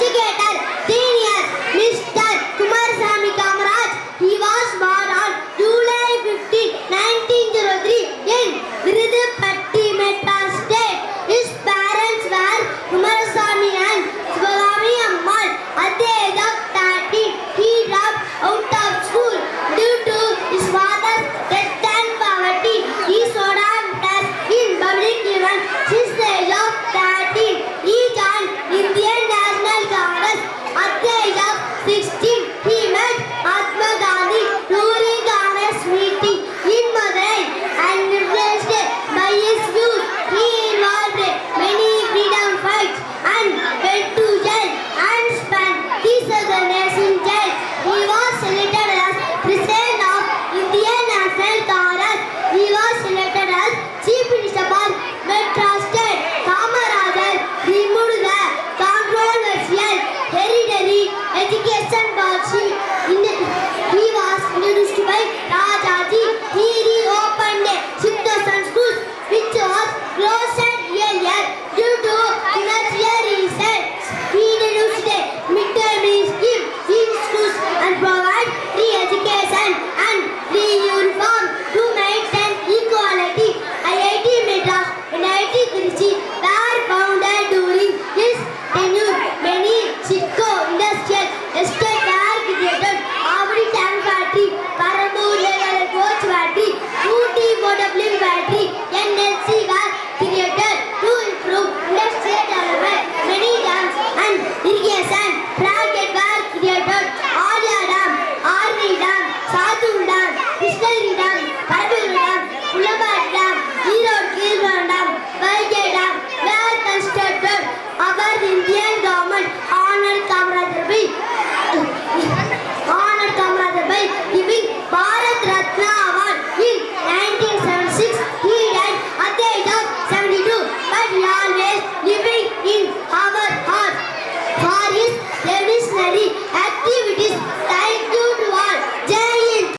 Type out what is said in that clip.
educator, genius, Mr. Kumarasamy Kamaraj. He was born on July 15, 1903 in Virudhupathi, Madras State. His parents were Kumarasamy and Sivagami Ammal. At the age of 13, he dropped out of school due to his father's death and poverty. He showed interest in public events since the age of 13. He joined Indian National Congress. At the age of 16, he met Mahatma Gandhi during Congress meeting in Madurai and influenced by his views. He involved many freedom fights and went to jail and spent his other days in jail. He was selected as president of Indian National Congress. He was selected as chief minister for Madras State. Kamaraj removed the controversial hereditary education policy. He was introduced by Rajaji. He reopened Siddhasan schools, which was closed earlier due to financial reasons. He introduced a midday meal scheme in schools and provided free education and free uniform to maintain equality. IIT Madras and IIT Trichy were founded during his tenure. Many Sitco industrial estates were created. Avadi tank factory, Paramur level coach factory, Ooty boatbuilding factory, NLC were created to improve industrial development. Many dams and irrigation projects were created. Alia Dam, Arni Dam, Satur Dam, Krishnagiri Dam, Parabur Dam, Ulambad Dam, Erode Kilburn Dam, Vaigai Dam were constructed. Our Indian government honored Kamaraj by giving Bharat Ratna Award in 1976. He died at the age of 72, but he always living in our hearts for his revolutionary